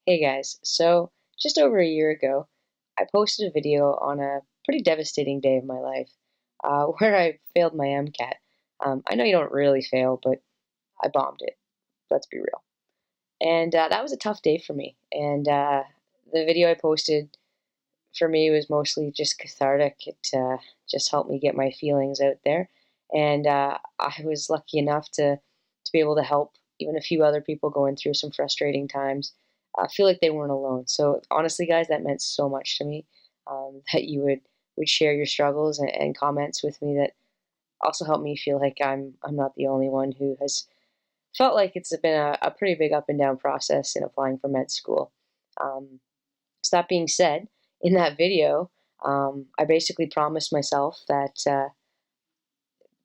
Hey guys, so just over a year ago, I posted a video on a pretty devastating day of my life where I failed my MCAT. I know you don't really fail, but I bombed it. Let's be real. And that was a tough day for me. And the video I posted for me was mostly just cathartic. It just helped me get my feelings out there. And I was lucky enough to be able to help even a few other people going through some frustrating times feel like they weren't alone. So honestly, guys, that meant so much to me that you would share your struggles and comments with me. That also helped me feel like I'm not the only one who has felt like it's been a pretty big up and down process in applying for med school. So that being said, in that video, I basically promised myself that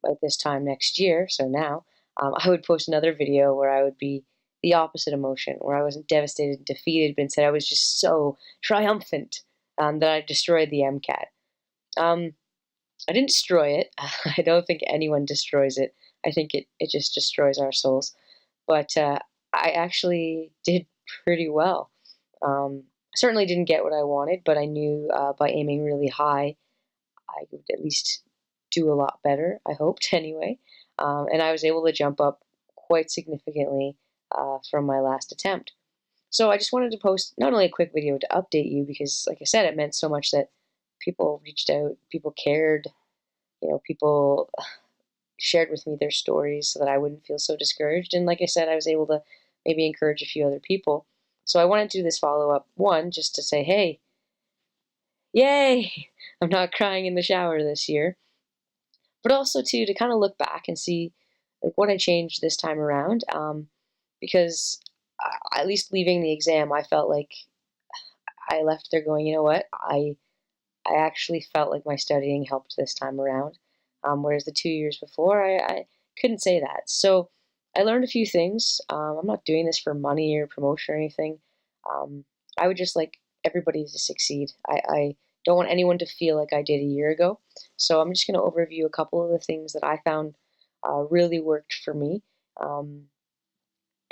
by this time next year, so now, I would post another video where I would be the opposite emotion, where I wasn't devastated and defeated, but instead I was just so triumphant that I destroyed the MCAT. Um, I didn't destroy it. I don't think anyone destroys it. I think it just destroys our souls. But I actually did pretty well. I certainly didn't get what I wanted, but I knew by aiming really high, I would at least do a lot better, I hoped anyway. And I was able to jump up quite significantly from my last attempt. So I just wanted to post not only a quick video to update you, because, like I said, it meant so much that people reached out, people cared, people shared with me their stories so that I wouldn't feel so discouraged. And like I said, I was able to maybe encourage a few other people. So I wanted to do this follow up one just to say, hey, yay, I'm not crying in the shower this year. But also too to kind of look back and see like what I changed this time around. Because at least leaving the exam, I felt like I left there going, you know what, I actually felt like my studying helped this time around. Whereas the 2 years before, I couldn't say that. So I learned a few things. I'm not doing this for money or promotion or anything. Um, I would just like everybody to succeed. I don't want anyone to feel like I did a year ago. So I'm just going to overview a couple of the things that I found really worked for me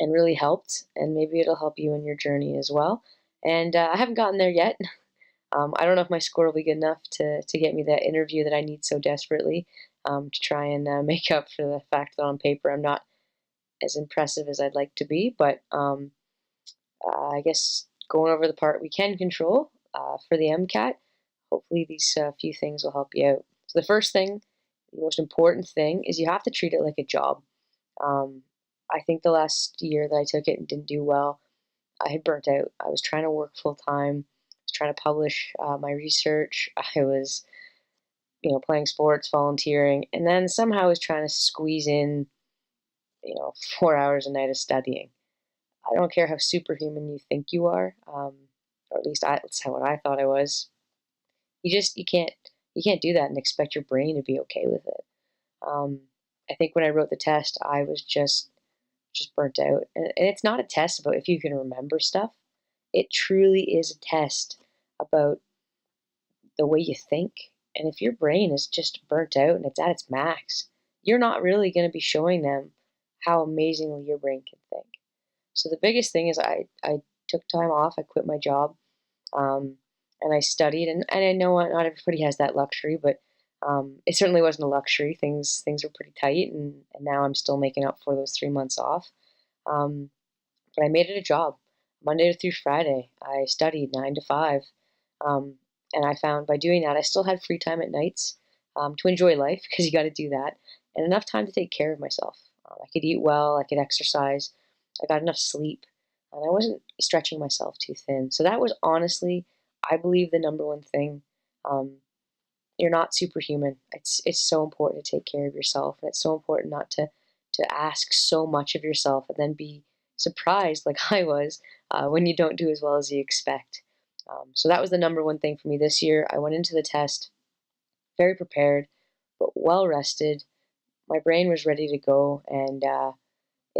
and really helped. And maybe it'll help you in your journey as well. And I haven't gotten there yet. I don't know if my score will be good enough to get me that interview that I need so desperately to try and make up for the fact that on paper I'm not as impressive as I'd like to be. But I guess going over the part we can control for the MCAT, hopefully these few things will help you out. So the first thing, the most important thing, is you have to treat it like a job. Um, I think the last year that I took it and didn't do well, I had burnt out. I was trying to work full time. I was trying to publish my research. I was, playing sports, volunteering, and then somehow I was trying to squeeze in, 4 hours a night of studying. I don't care how superhuman you think you are, or at least that's how what I thought I was. You can't do that and expect your brain to be okay with it. Um, I think when I wrote the test, I was just burnt out, and it's not a test about if you can remember stuff. It truly is a test about the way you think. And if your brain is just burnt out and it's at its max, you're not really going to be showing them how amazingly your brain can think. So the biggest thing is I took time off. I quit my job, um, and I studied. And I know not everybody has that luxury, but it certainly wasn't a luxury. Things were pretty tight, and now I'm still making up for those 3 months off. Um, but I made it a job. Monday through Friday, I studied 9 to 5. Um, and I found by doing that, I still had free time at nights to enjoy life because you got to do that, and enough time to take care of myself. I could eat well, I could exercise, I got enough sleep, and I wasn't stretching myself too thin. So that was honestly, I believe, the number one thing. Um, you're not superhuman. It's so important to take care of yourself, and it's so important not to ask so much of yourself and then be surprised, like I was, when you don't do as well as you expect. So that was the number one thing for me this year. I went into the test very prepared, but well rested. My brain was ready to go, and yeah,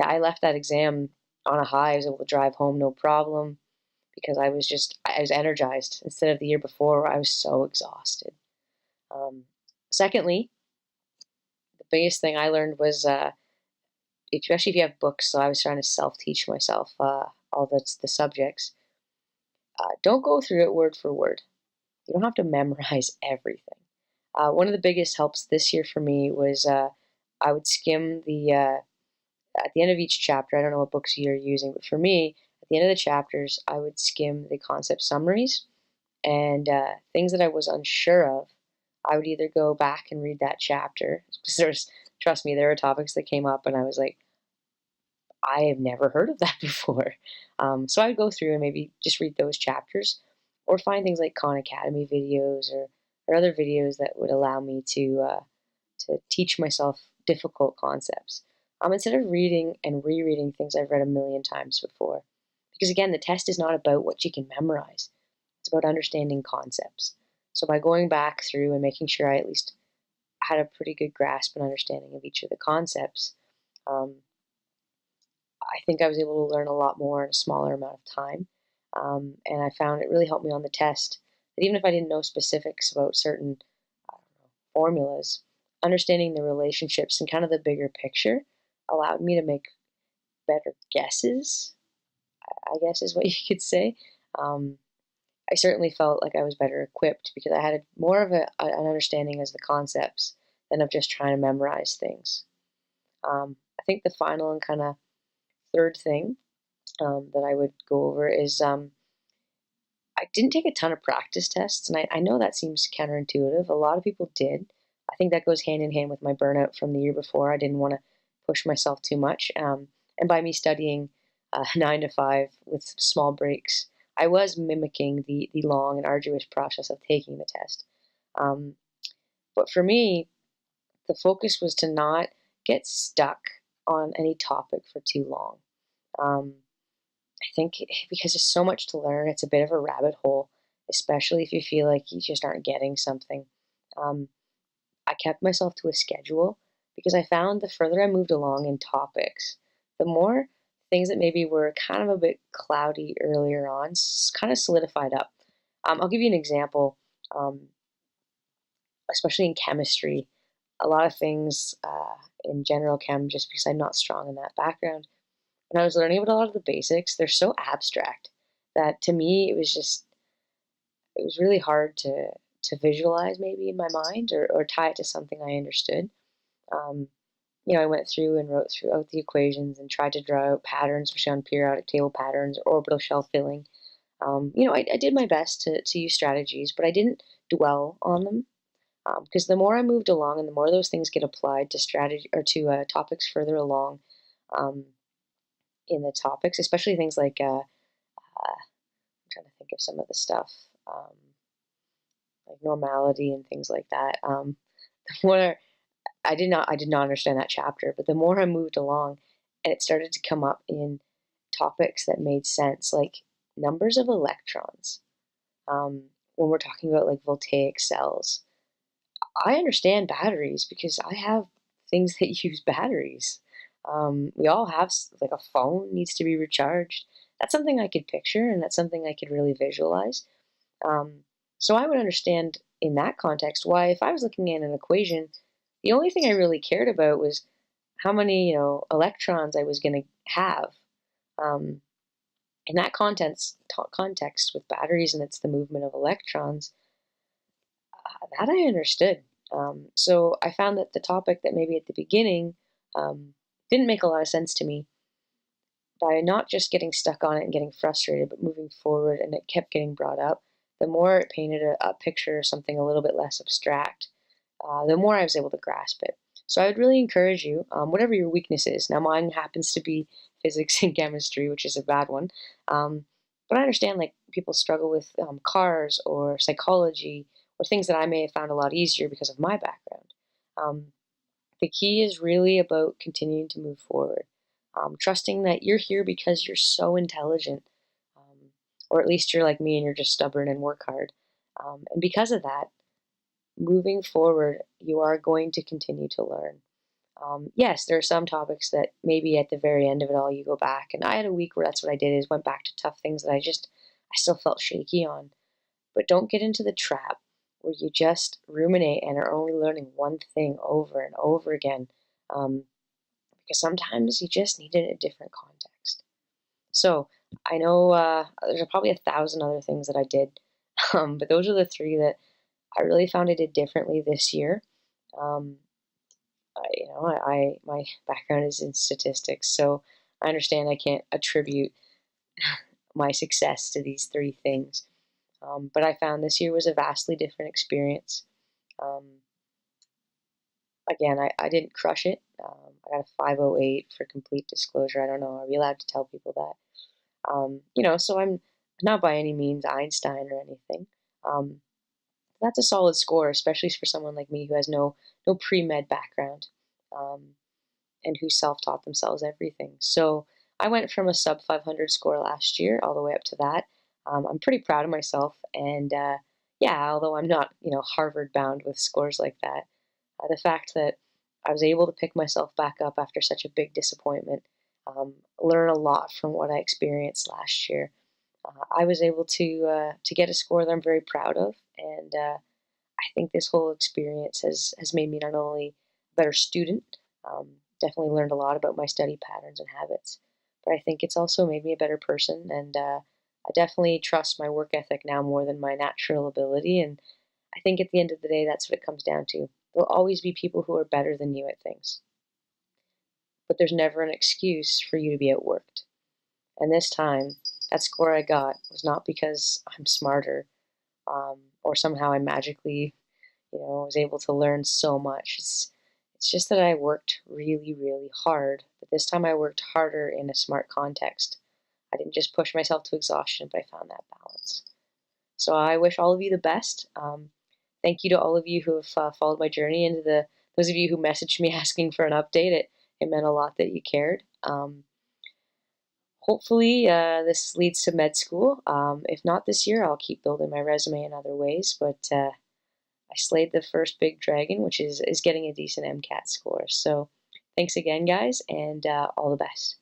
I left that exam on a high. I was able to drive home no problem because I was energized instead of the year before where I was so exhausted. Um, Secondly, the biggest thing I learned was especially if you have books. So I was trying to self teach myself all the subjects. Don't go through it word for word. You don't have to memorize everything. One of the biggest helps this year for me was I would skim at the end of each chapter. I don't know what books you're using, but for me, at the end of the chapters, I would skim the concept summaries and things that I was unsure of. I would either go back and read that chapter because trust me, there were topics that came up, and I was like, I have never heard of that before. So I would go through and maybe just read those chapters, or find things like Khan Academy videos or other videos that would allow me to teach myself difficult concepts. Instead of reading and rereading things I've read a million times before. Because again, the test is not about what you can memorize, it's about understanding concepts. So by going back through and making sure I at least had a pretty good grasp and understanding of each of the concepts, um, I think I was able to learn a lot more in a smaller amount of time. And I found it really helped me on the test. That even if I didn't know specifics about certain, I don't know, formulas, understanding the relationships and kind of the bigger picture allowed me to make better guesses, I guess is what you could say. Um, I certainly felt like I was better equipped because I had more of an understanding as the concepts than of just trying to memorize things. I think the final and kind of third thing that I would go over is I didn't take a ton of practice tests, and I know that seems counterintuitive. A lot of people did. I think that goes hand in hand with my burnout from the year before. I didn't want to push myself too much. And by me studying 9 to 5 with small breaks, I was mimicking the long and arduous process of taking the test. Um, but for me, the focus was to not get stuck on any topic for too long. Um, I think because there's so much to learn, it's a bit of a rabbit hole, especially if you feel like you just aren't getting something. Um, I kept myself to a schedule because I found the further I moved along in topics, the more things that maybe were kind of a bit cloudy earlier on kind of solidified up. I'll give you an example, um, especially in chemistry. A lot of things in general chem, just because I'm not strong in that background, when I was learning about a lot of the basics, they're so abstract that to me it was really hard to visualize maybe in my mind or tie it to something I understood. Um, I went through and wrote throughout the equations and tried to draw out patterns, especially on periodic table patterns or orbital shell filling. I did my best to use strategies, but I didn't dwell on them because the more I moved along and the more those things get applied to strategy or to topics further along, um, in the topics, especially things like I'm trying to think of some of the stuff like normality and things like that. The more I did not understand that chapter, but the more I moved along, and it started to come up in topics that made sense, like numbers of electrons. When we're talking about like voltaic cells, I understand batteries because I have things that use batteries. We all have like a phone needs to be recharged. That's something I could picture, and that's something I could really visualize. Um, so I would understand in that context why, if I was looking at an equation, the only thing I really cared about was how many electrons I was going to have. Um, in that context with batteries and it's the movement of electrons, that I understood. So I found that the topic that maybe at the beginning didn't make a lot of sense to me, by not just getting stuck on it and getting frustrated, but moving forward and it kept getting brought up, the more it painted a picture of something a little bit less abstract, the more I was able to grasp it. So I would really encourage you, whatever your weakness is. Now, mine happens to be physics and chemistry, which is a bad one. But I understand like people struggle with cars or psychology or things that I may have found a lot easier because of my background. Um, the key is really about continuing to move forward, trusting that you're here because you're so intelligent, um, or at least you're like me and you're just stubborn and work hard. And because of that, moving forward, you are going to continue to learn. Yes, there are some topics that maybe at the very end of it all you go back, and I had a week where that's what I did is went back to tough things that I still felt shaky on. But don't get into the trap where you just ruminate and are only learning one thing over and over again, um, because sometimes you just need it in a different context. So I know there's probably 1,000 other things that I did, but those are the three that I really found I did differently this year. Um, my background is in statistics, so I understand I can't attribute my success to these three things. But I found this year was a vastly different experience. Um, Again, I didn't crush it. I got a 508 for complete disclosure. I don't know. Are we allowed to tell people that? So I'm not by any means Einstein or anything. Um, that's a solid score, especially for someone like me who has no pre-med background, um, and who self-taught themselves everything. So I went from a sub 500 score last year all the way up to that. I'm pretty proud of myself, and yeah, although I'm not Harvard bound with scores like that, the fact that I was able to pick myself back up after such a big disappointment, learn a lot from what I experienced last year. I was able to get a score that I'm very proud of, and I think this whole experience has made me not only a better student, definitely learned a lot about my study patterns and habits, but I think it's also made me a better person, and I definitely trust my work ethic now more than my natural ability, and I think at the end of the day, that's what it comes down to. There'll always be people who are better than you at things, but there's never an excuse for you to be outworked. And this time, that score I got was not because I'm smarter, or somehow I magically, was able to learn so much. It's just that I worked really, really hard. But this time I worked harder in a smart context. I didn't just push myself to exhaustion, but I found that balance. So I wish all of you the best. Thank you to all of you who have followed my journey, and to those of you who messaged me asking for an update. It meant a lot that you cared. Hopefully, this leads to med school. If not this year, I'll keep building my resume in other ways. But I slayed the first big dragon, which is getting a decent MCAT score. So thanks again, guys, and all the best.